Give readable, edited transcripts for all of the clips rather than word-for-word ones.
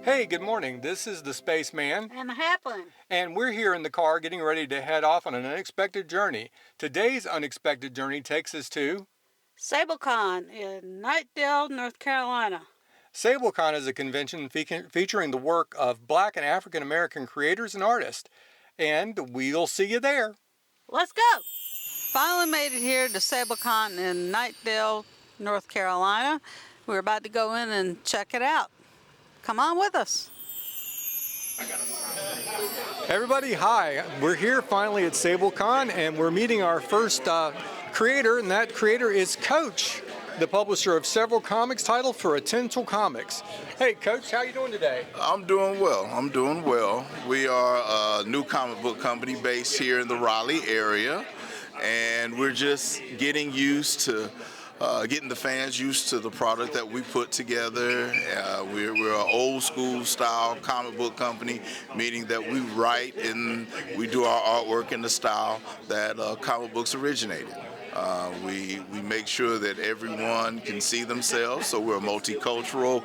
Hey, good morning. This is the Spaceman. And the Halfling. And we're here in the car getting ready to head off on an unexpected journey. Today's unexpected journey takes us to SableCon in Knightdale, North Carolina. SableCon is a convention featuring the work of Black and African American creators and artists. And we'll see you there. Let's go! Finally made it here to SableCon in Knightdale, North Carolina. We're about to go in and check it out. Come on with us. Everybody, hi. We're here finally at SableCon, and we're meeting our first creator, and that creator is Coach, the publisher of several comics titled for Attentional Comics. Hey, Coach, how you doing today? I'm doing well. We are a new comic book company based here in the Raleigh area, and we're just getting used to getting the fans used to the product that we put together. We're an old school style comic book company, meaning that we write and we do our artwork in the style that comic books originated. We make sure that everyone can see themselves, so we're a multicultural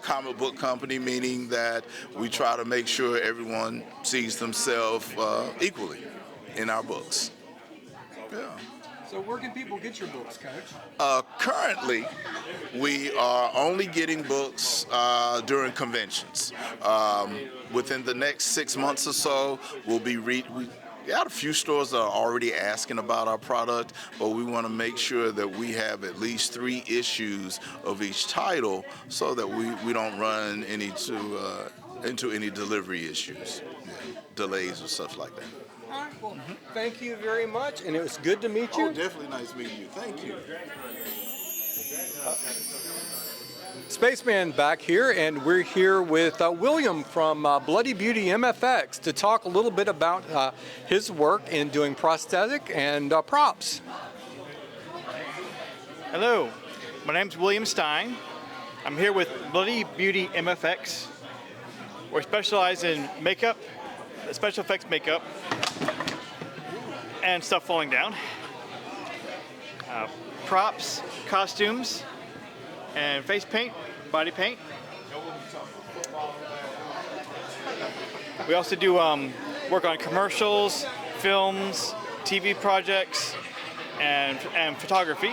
comic book company, meaning that we try to make sure everyone sees themselves equally in our books. Yeah. So where can people get your books, Coach? Currently, we are only getting books during conventions. Within the next 6 months or so, we got a few stores that are already asking about our product, but we want to make sure that we have at least 3 issues of each title so that we don't run into any delivery issues, delays or stuff like that. All right, well, thank you very much, and it was good to meet you. Oh, definitely nice meeting you. Thank you. Spaceman back here, and we're here with William from Bloody Beauty MFX to talk a little bit about his work in doing prosthetic and props. Hello, my name's William Stine. I'm here with Bloody Beauty MFX. We specialize in makeup, special effects makeup, and stuff falling down. Props, costumes, and face paint, body paint. We also do work on commercials, films, TV projects, and photography.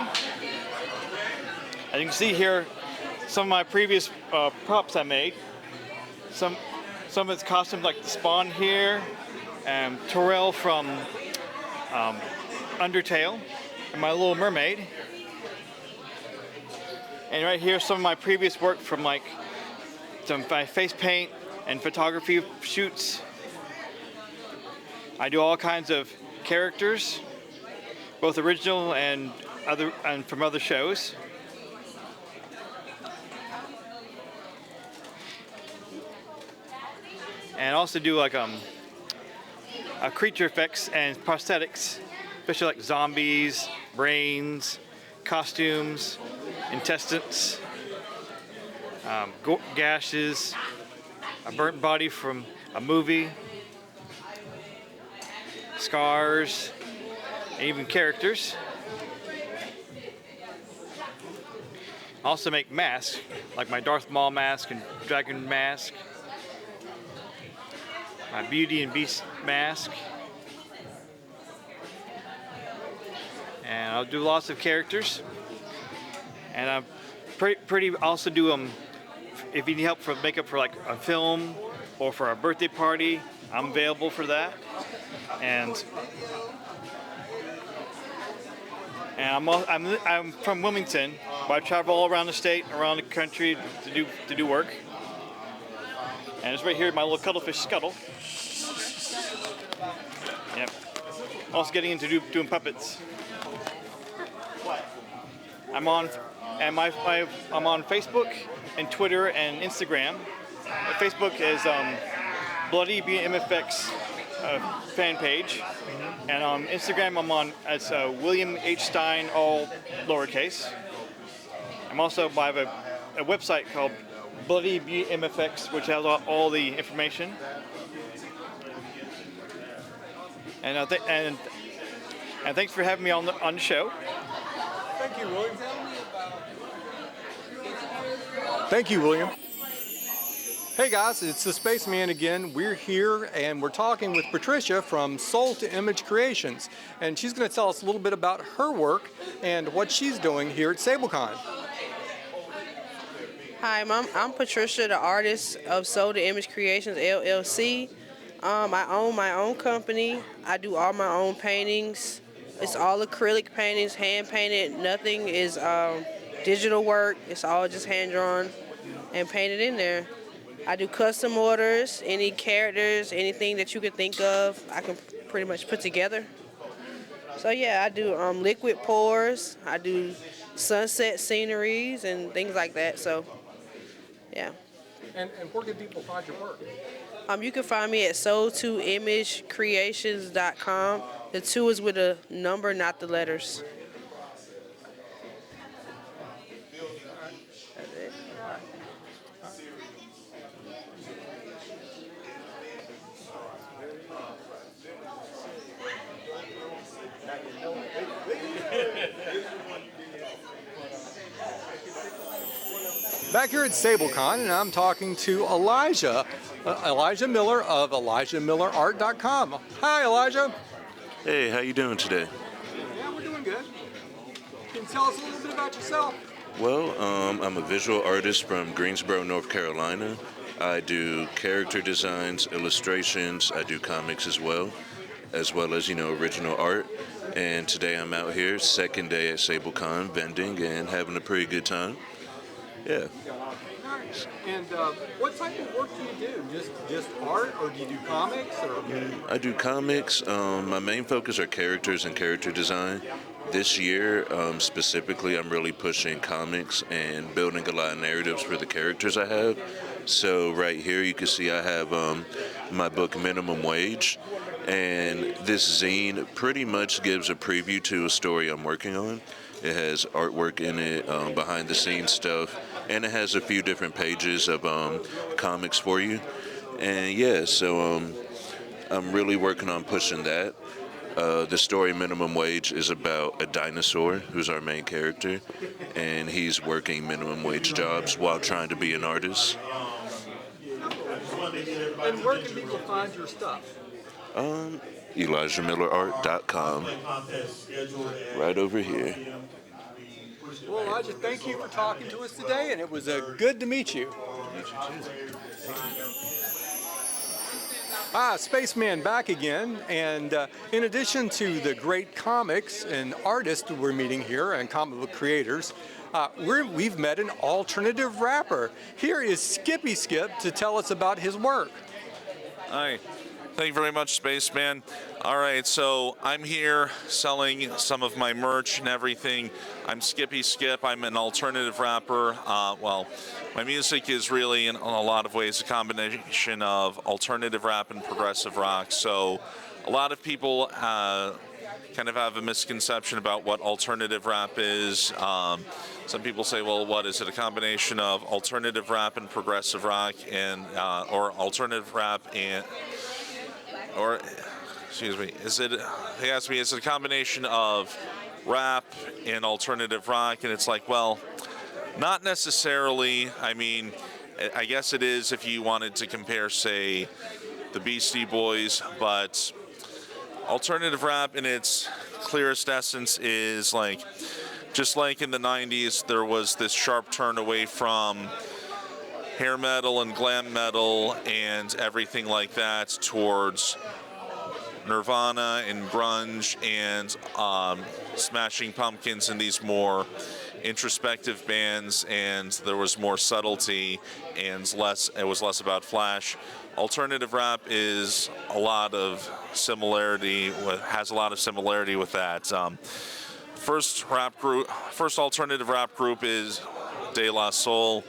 As you can see here, some of my previous props I made. Some of its costumes, like the Spawn here, and Terrell from Undertale, and my Little Mermaid. And right here, some of my previous work from like some my face paint and photography shoots. I do all kinds of characters, both original and from other shows. And also do like creature effects and prosthetics, especially like zombies, brains, costumes, intestines, gashes, a burnt body from a movie, scars, and even characters. Also make masks, like my Darth Maul mask and Dragon mask, my Beauty and Beast mask, and I'll do lots of characters. And I'm pretty also do if you need help for makeup for like a film or for a birthday party, I'm available for that. And I'm from Wilmington, but I travel all around the state, around the country to do work. And it's right here, my little cuttlefish scuttle. Yep. Also getting into doing puppets. I'm on Facebook and Twitter and Instagram. Facebook is Bloody Beauty MFX fan page, and on Instagram I'm on as William H. Stine, all lowercase. I'm also I have a website called Bloody Beauty MFX, which has all the information. And thanks for having me on the show. Thank you, William. Thank you, William. Hey guys, it's the Spaceman again. We're here and we're talking with Patricia from Soul to Image Creations. And she's going to tell us a little bit about her work and what she's doing here at SableCon. Hi, I'm Patricia, the artist of Soul to Image Creations, LLC. I own my own company. I do all my own paintings. It's all acrylic paintings, hand painted. Nothing is digital work. It's all just hand drawn and painted in there. I do custom orders, any characters, anything that you could think of, I can pretty much put together. So yeah, I do liquid pours. I do sunset sceneries and things like that. So yeah. And where can people find your work? You can find me at soul2imagecreations.com. The 2 is with a number, not the letters. That's it. Back here at SableCon, and I'm talking to Elijah Miller of ElijahMillerArt.com. Hi, Elijah. Hey, how you doing today? Yeah, we're doing good. Can you tell us a little bit about yourself? Well, I'm a visual artist from Greensboro, North Carolina. I do character designs, illustrations. I do comics as well as original art. And today I'm out here, second day at SableCon, vending and having a pretty good time. Yeah. Nice. And what type of work do you do? Just art, or do you do comics? Or? I do comics. My main focus are characters and character design. This year, specifically, I'm really pushing comics and building a lot of narratives for the characters I have. So right here, you can see I have my book Minimum Wage. And this zine pretty much gives a preview to a story I'm working on. It has artwork in it, behind the scenes stuff, and it has a few different pages of comics for you. And yeah, so I'm really working on pushing that. The story Minimum Wage is about a dinosaur who's our main character, and he's working minimum wage jobs while trying to be an artist. And where can people find your stuff? ElijahMillerArt.com. Right over here. Well, Elijah, thank you for talking to us today, and it was good to meet you. Spaceman back again, and in addition to the great comics and artists we're meeting here and comic book creators, we've met an alternative rapper. Here is Skippy Skip to tell us about his work. Hi. Thank you very much, Spaceman. All right, so I'm here selling some of my merch and everything. I'm Skippy Skip. I'm an alternative rapper. My music is really, in a lot of ways, a combination of alternative rap and progressive rock. So a lot of people kind of have a misconception about what alternative rap is. Some people say, well, what is it? A combination of alternative rap and progressive rock, and or alternative rap and... Or, excuse me, they asked me, is it a combination of rap and alternative rock? And it's like, well, not necessarily. I mean, I guess it is if you wanted to compare, say, the Beastie Boys, but alternative rap in its clearest essence is like, just like in the 90s, there was this sharp turn away from hair metal and glam metal and everything like that towards Nirvana and grunge and Smashing Pumpkins and these more introspective bands, and there was more subtlety and it was less about flash. Alternative rap has a lot of similarity with that. First alternative rap group is De La Soul.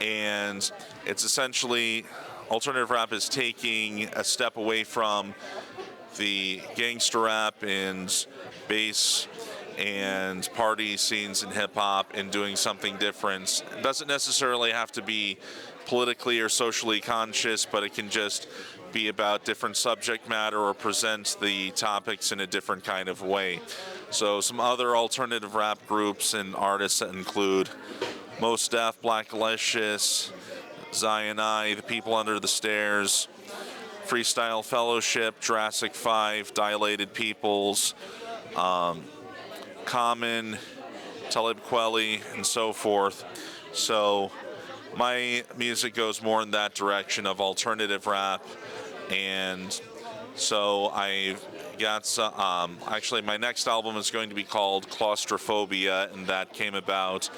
And it's essentially, alternative rap is taking a step away from the gangster rap and bass and party scenes in hip-hop and doing something different. It doesn't necessarily have to be politically or socially conscious, but it can just be about different subject matter or present the topics in a different kind of way. So some other alternative rap groups and artists that include Mos Def, Blackalicious, Yasiniaaa, The People Under the Stairs, Freestyle Fellowship, Jurassic 5, Dilated Peoples, Common, Talib Kweli, and so forth. So my music goes more in that direction of alternative rap, and so I got some, actually my next album is going to be called Claustrophobia, and that came about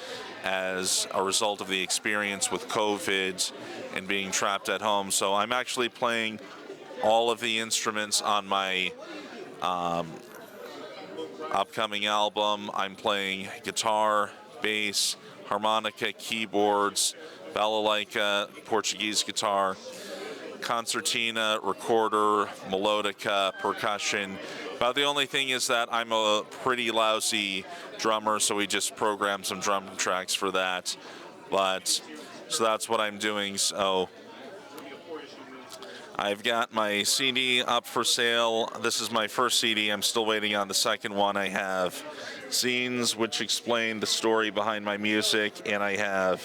as a result of the experience with COVID and being trapped at home. So I'm actually playing all of the instruments on my upcoming album. I'm playing guitar, bass, harmonica, keyboards, balalaika, Portuguese guitar, concertina, recorder, melodica, percussion. But the only thing is that I'm a pretty lousy drummer, so we just programmed some drum tracks for that. But so that's what I'm doing. So I've got my CD up for sale. This is my first CD. I'm still waiting on the second one. I have zines which explain the story behind my music, and I have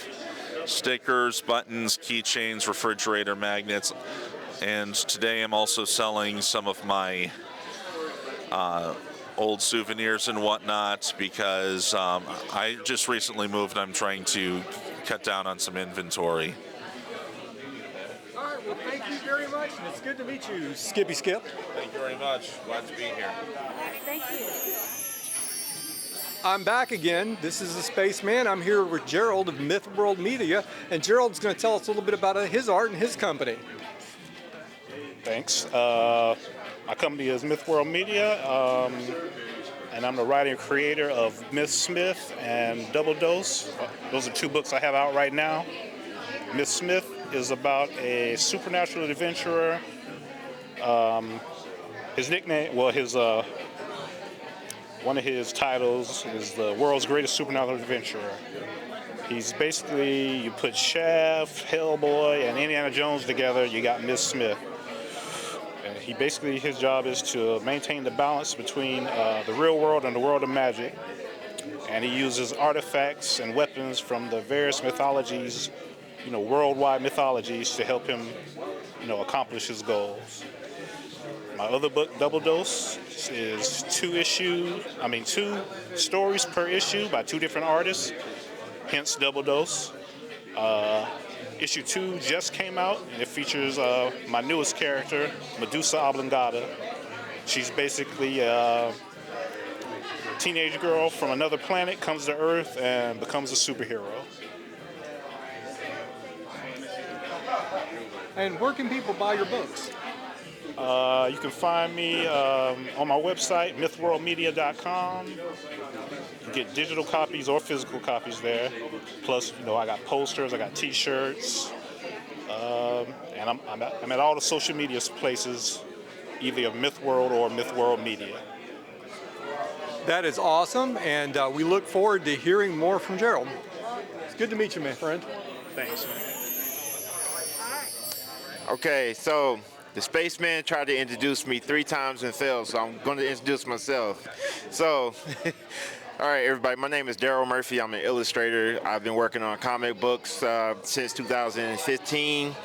stickers, buttons, keychains, refrigerator magnets, and today I'm also selling some of my old souvenirs and whatnot because I just recently moved and I'm trying to cut down on some inventory. All right, well, thank you very much, and it's good to meet you, Skippy Skip. Thank you very much. Glad to be here. Thank you. I'm back again. This is the Spaceman. I'm here with Gerald of Mythworlde Media, and Gerald's going to tell us a little bit about his art and his company. Thanks. My company is Mythworlde Media, and I'm the writer and creator of Myth Smith and Double Dose. Those are two books I have out right now. Myth Smith is about a supernatural adventurer. His nickname, well, one of his titles is the world's greatest supernatural adventurer. He's basically, you put Shaft, Hellboy, and Indiana Jones together, you got Myth Smith. And he basically, his job is to maintain the balance between the real world and the world of magic. And he uses artifacts and weapons from the various mythologies, worldwide mythologies, to help him, accomplish his goals. My other book, Double Dose, is two stories per issue by two different artists, hence Double Dose. Issue 2 just came out, and it features my newest character, Medusa Oblongata. She's basically a teenage girl from another planet, comes to Earth, and becomes a superhero. And where can people buy your books? You can find me on my website, mythworldemedia.com. You get digital copies or physical copies there. Plus, I got posters, I got T-shirts, and I'm at all the social media places, either of Mythworlde or Mythworlde Media. That is awesome, and we look forward to hearing more from Gerald. It's good to meet you, my friend. Thanks. Okay, so the Spaceman tried to introduce me 3 times and failed, so I'm going to introduce myself. So, all right, everybody, my name is Darryl Murphy. I'm an illustrator. I've been working on comic books since 2015.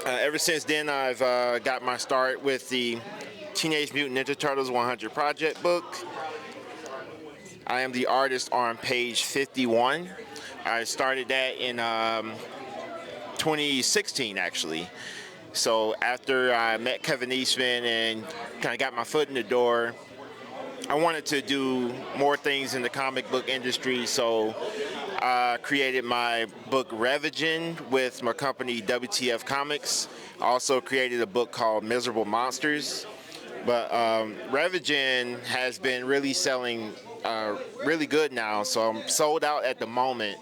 Ever since then, I've got my start with the Teenage Mutant Ninja Turtles 100 Project book. I am the artist on page 51. I started that in 2016, actually. So after I met Kevin Eastman and kind of got my foot in the door, I wanted to do more things in the comic book industry, so I created my book Revigen with my company WTF Comics. I also created a book called Miserable Monsters. But Revigen has been really selling really good now, so I'm sold out at the moment.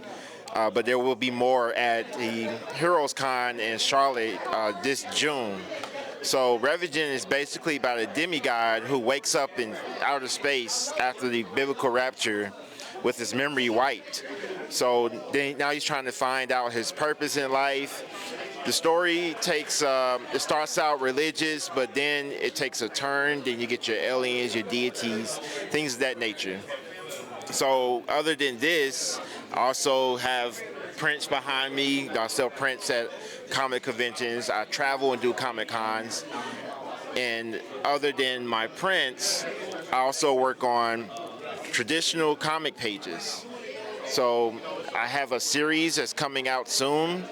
But there will be more at the Heroes Con in Charlotte this June. So Revigen is basically about a demigod who wakes up in outer space after the biblical rapture with his memory wiped. So now he's trying to find out his purpose in life. The story takes, it starts out religious, but then it takes a turn. Then you get your aliens, your deities, things of that nature. So other than this, I also have prints behind me. I sell prints at comic conventions. I travel and do Comic Cons. And other than my prints, I also work on traditional comic pages. So I have a series that's coming out soon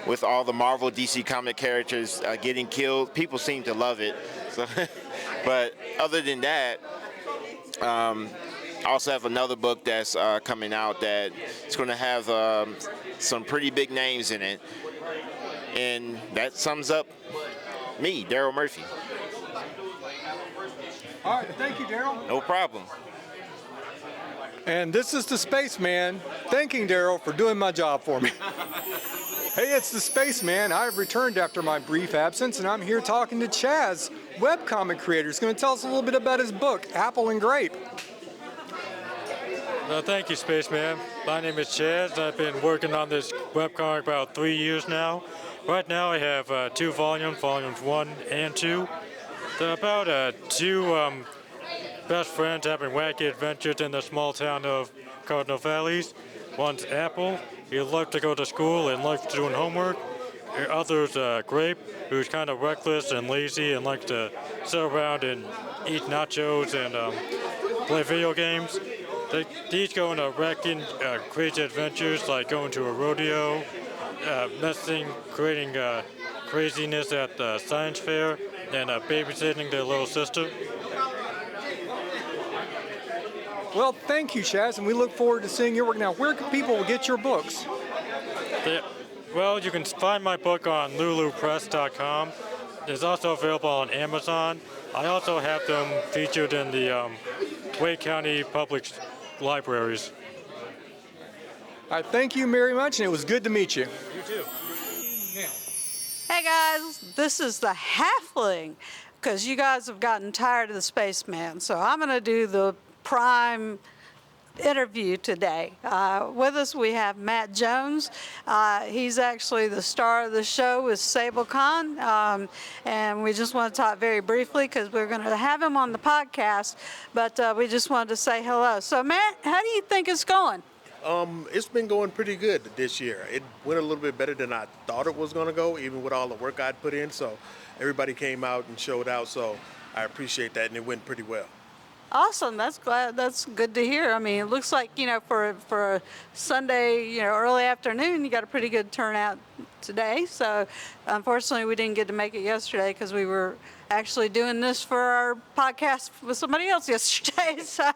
with all the Marvel DC comic characters getting killed. People seem to love it. So, but other than that, I also have another book that's coming out that it's going to have some pretty big names in it. And that sums up me, Darryl Murphy. All right, thank you, Darryl. No problem. And this is the Spaceman thanking Darryl for doing my job for me. Hey, it's the Spaceman. I've returned after my brief absence, and I'm here talking to Chaz, webcomic creator. He's going to tell us a little bit about his book, Apple and Grape. Thank you, Spaceman. My name is Chaz. I've been working on this webcomic about 3 years now. Right now I have 2 volumes, volumes 1 and 2. They're about two best friends having wacky adventures in the small town of Cardinal Valleys. One's Apple. He loves to go to school and likes doing homework. The other's Grape, who's kind of reckless and lazy and likes to sit around and eat nachos and play video games. They each go on a wrecking crazy adventures, like going to a rodeo, creating craziness at the science fair, and babysitting their little sister. Well, thank you, Chaz, and we look forward to seeing your work. Now, where can people get your books? Well, you can find my book on lulupress.com. It's also available on Amazon. I also have them featured in the Wake County Public Libraries. I thank you very much, and it was good to meet you. You too. Hey guys, this is the Halfling, because you guys have gotten tired of the Spaceman. So I'm going to do the prime interview today. With us we have Matt Jones. He's actually the star of the show with SableCon, and we just want to talk very briefly because we're going to have him on the podcast, but we just wanted to say hello. So Matt, how do you think it's going? It's been going pretty good this year. It went a little bit better than I thought it was going to go, even with all the work I'd put in. So everybody came out and showed out, so I appreciate that, and it went pretty well. Awesome. That's good to hear. I mean, it looks like, for a Sunday, early afternoon, you got a pretty good turnout today. So unfortunately, we didn't get to make it yesterday because we were actually doing this for our podcast with somebody else yesterday. So,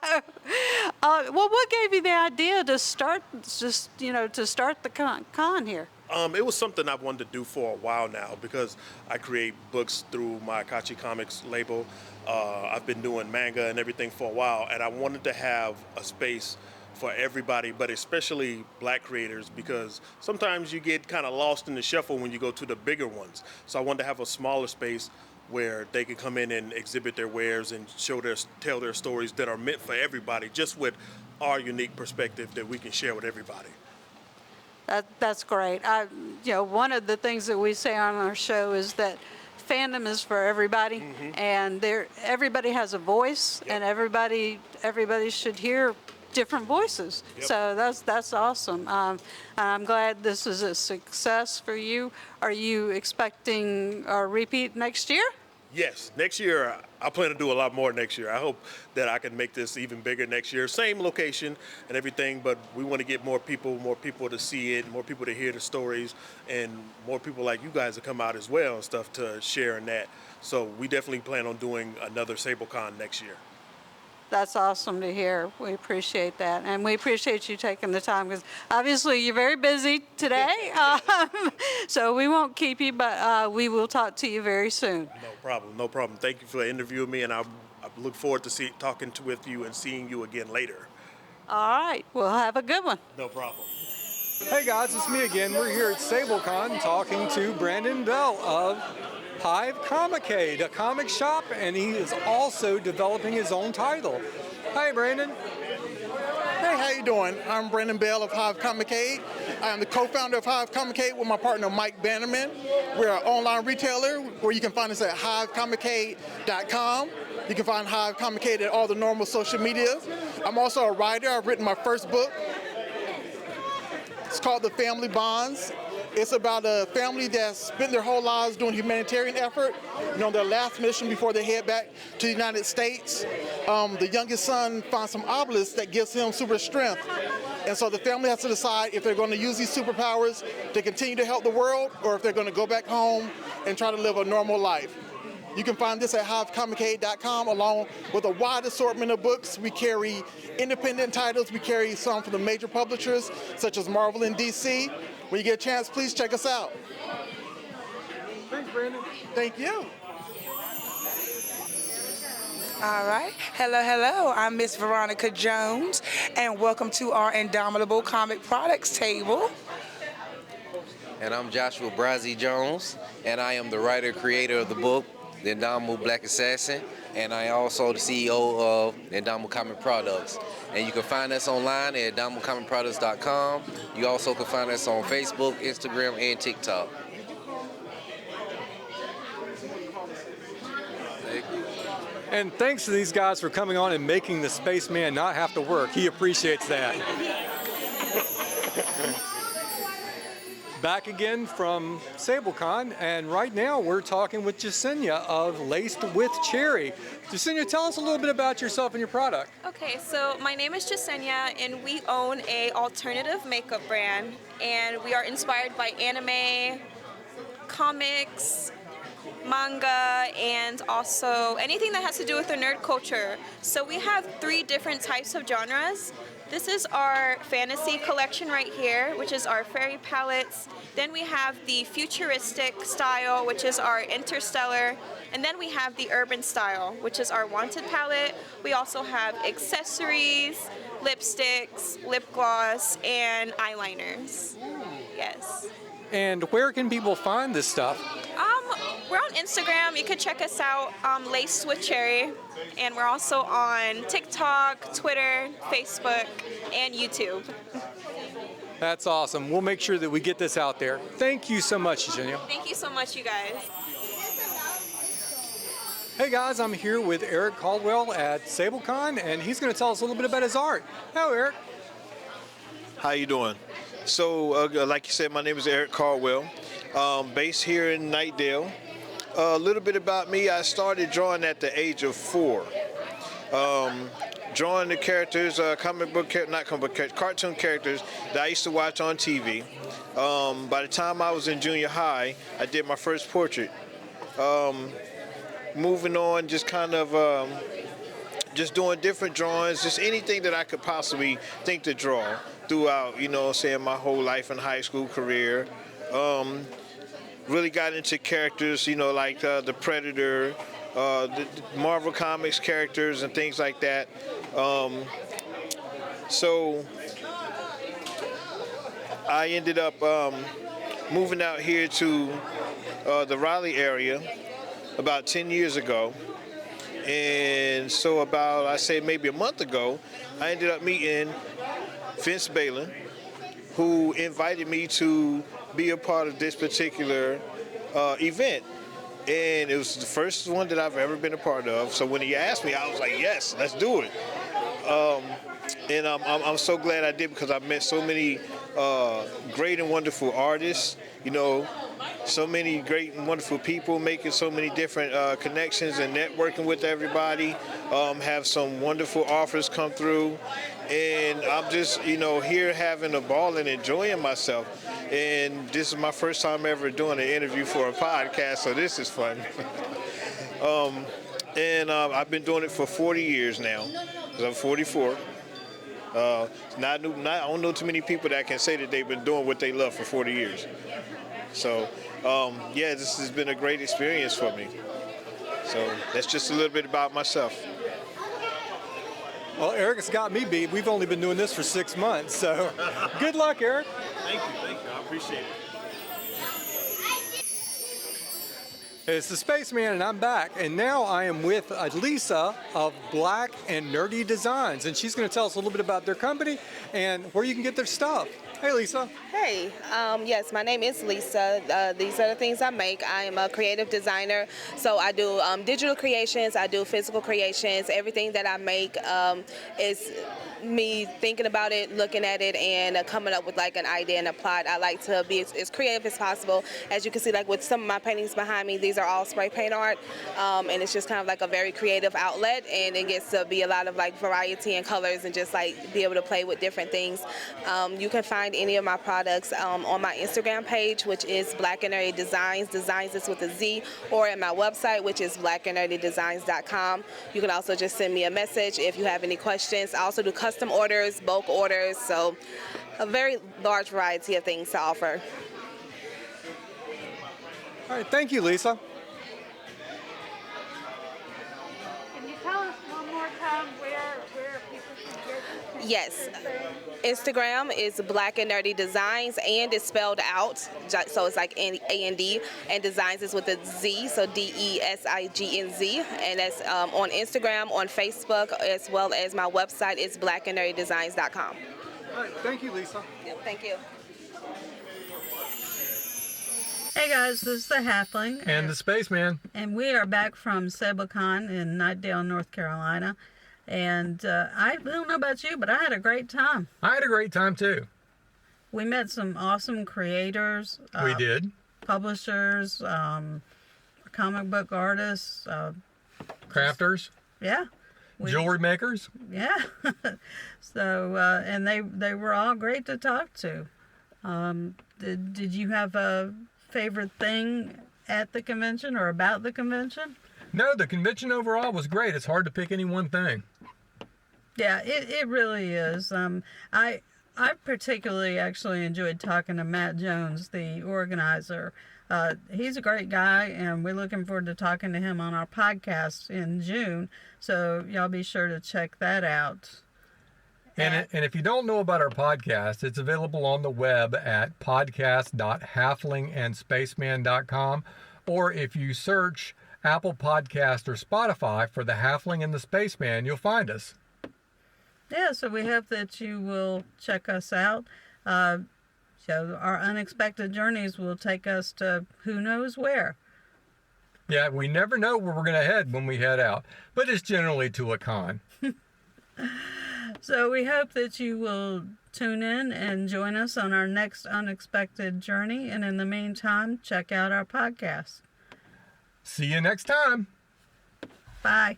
well, what gave you the idea to start the con here? It was something I've wanted to do for a while now because I create books through my Akachi Comics label. I've been doing manga and everything for a while, and I wanted to have a space for everybody, but especially black creators, because sometimes you get kind of lost in the shuffle when you go to the bigger ones. So I wanted to have a smaller space where they can come in and exhibit their wares and tell their stories that are meant for everybody, just with our unique perspective that we can share with everybody. That's great. One of the things that we say on our show is that fandom is for everybody, and everybody has a voice, and everybody should hear different voices. Yep. So that's awesome. I'm glad this is a success for you. Are you expecting a repeat next year? Yes, next year I plan to do a lot more next year. I hope that I can make this even bigger next year. Same location and everything, but we want to get more people to see it, more people to hear the stories, and more people like you guys to come out as well and stuff to share in that. So we definitely plan on doing another SableCon next year. That's awesome to hear. We appreciate that. And we appreciate you taking the time because obviously you're very busy today. So we won't keep you, but we will talk to you very soon. No problem. Thank you for interviewing me, and I look forward to talking with you and seeing you again later. All right. Well, have a good one. No problem. Hey guys, it's me again. We're here at SableCon talking to Brandin Bell of Hive Comicade, a comic shop, and he is also developing his own title. Hi, Brandin. Hey, how you doing? I'm Brandin Bell of Hive Comicade. I am the co-founder of Hive Comicade with my partner Mike Bannerman. We're an online retailer where you can find us at hivecomicade.com. You can find Hive Comicade at all the normal social medias. I'm also a writer. I've written my first book. It's called The Family Bonds. It's about a family that's spent their whole lives doing humanitarian effort. On their last mission before they head back to the United States, the youngest son finds some obelisks that gives him super strength. And so the family has to decide if they're going to use these superpowers to continue to help the world or if they're going to go back home and try to live a normal life. You can find this at HiveComicade.com along with a wide assortment of books. We carry independent titles. We carry some from the major publishers such as Marvel and DC. When you get a chance, please check us out. Thanks, Brandin. Thank you. All right. Hello. I'm Miss Veronica Jones, and welcome to our Indomitable comic products table. And I'm Joshua Brasie Jones, and I am the writer-creator of the book, The Indomitable Black Assassin, and I am also the CEO of Indomitable Comic Products. And you can find us online at IndomitableComicProducts.com. You also can find us on Facebook, Instagram, and TikTok. And thanks to these guys for coming on and making the Spaceman not have to work. He appreciates that. Back again from SableCon, and right now we're talking with Yasiniaaa of Laced with Cherry. Yasiniaaa, tell us a little bit about yourself and your product. Okay, so my name is Yasiniaaa, and we own a alternative makeup brand, and we are inspired by anime, comics, manga, and also anything that has to do with the nerd culture. So we have 3 different types of genres. This is our fantasy collection right here, which is our fairy palettes. Then we have the futuristic style, which is our interstellar. And then we have the urban style, which is our wanted palette. We also have accessories, lipsticks, lip gloss, and eyeliners. Yes. And where can people find this stuff? We're on Instagram. You can check us out, Laced with Cherry. And we're also on TikTok, Twitter, Facebook, and YouTube. That's awesome. We'll make sure that we get this out there. Thank you so much, Yasiniaaa. Thank you so much, you guys. Hey guys, I'm here with Eric Caldwell at SableCon, and he's going to tell us a little bit about his art. Hello, Eric. How you doing? So, like you said, my name is Eric Caldwell, based here in Knightdale. A little bit about me, I started drawing at the age of 4. Drawing the characters, cartoon characters that I used to watch on TV. By the time I was in junior high, I did my first portrait. Moving on, just kind of just doing different drawings, just anything that I could possibly think to draw throughout, my whole life and high school career. Really got into characters, like the Predator, the Marvel Comics characters and things like that. So I ended up moving out here to the Raleigh area about 10 years ago. And so about, I say maybe a month ago, I ended up meeting Vince Balin, who invited me to be a part of this particular event. And it was the first one that I've ever been a part of. So when he asked me, I was like, yes, let's do it. And I'm so glad I did, because I've met so many great and wonderful artists, so many great and wonderful people, making so many different connections and networking with everybody, have some wonderful offers come through. And I'm just, here having a ball and enjoying myself. And this is my first time ever doing an interview for a podcast, so this is fun. I've been doing it for 40 years now, because I'm 44. I don't know too many people that can say that they've been doing what they love for 40 years. So, this has been a great experience for me. So that's just a little bit about myself. Well, Eric's got me beat. We've only been doing this for 6 months, so good luck, Eric. Thank you. I appreciate it. It's the Spaceman, and I'm back. And now I am with Leesa of Black and Nerdy Designs, and she's going to tell us a little bit about their company and where you can get their stuff. Hey, Leesa. Hey, yes, my name is Leesa. These are the things I make. I am a creative designer, so I do digital creations, I do physical creations. Everything that I make is me thinking about it, looking at it, and coming up with like an idea and a plot. I like to be as creative as possible. As you can see, like with some of my paintings behind me, these are all spray paint art, and it's just kind of like a very creative outlet, and it gets to be a lot of like variety and colors and just like be able to play with different things. You can find any of my products on my Instagram page, which is Black and Nerdy Designz. Designz is with a Z, or at my website, which is blackandnerdydesigns.com. You can also just send me a message if you have any questions. I also do custom orders, bulk orders, so a very large variety of things to offer. All right, thank you, Leesa. Can you tell us one more time where people can get Yes. Instagram is Black and Nerdy Designs, and it's spelled out, so it's like A-N-D, and Designz is with a Z, so D-E-S-I-G-N-Z, and that's on Instagram, on Facebook, as well as my website is blackandnerdydesigns.com. All right, thank you, Leesa. Yep, thank you. Hey guys, this is the Halfling. And the Spaceman. And we are back from SableCon in Knightdale, North Carolina. And I don't know about you, but I had a great time. I had a great time too. We met some awesome creators. We did. Publishers, comic book artists. Crafters. Yeah. Jewelry makers. Yeah. So, and they were all great to talk to. Did you have a favorite thing at the convention or about the convention? No, the convention overall was great. It's hard to pick any one thing. Yeah, it really is. I particularly actually enjoyed talking to Matt Jones, the organizer. He's a great guy, and we're looking forward to talking to him on our podcast in June. So y'all be sure to check that out. And if you don't know about our podcast, it's available on the web at podcast.halflingandspaceman.com, or if you search Apple Podcast or Spotify for the Halfling and the Spaceman, you'll find us. Yeah, so we hope that you will check us out. So our unexpected journeys will take us to who knows where. Yeah, we never know where we're going to head when we head out, but it's generally to a con. So we hope that you will tune in and join us on our next unexpected journey. And in the meantime, check out our podcast. See you next time. Bye.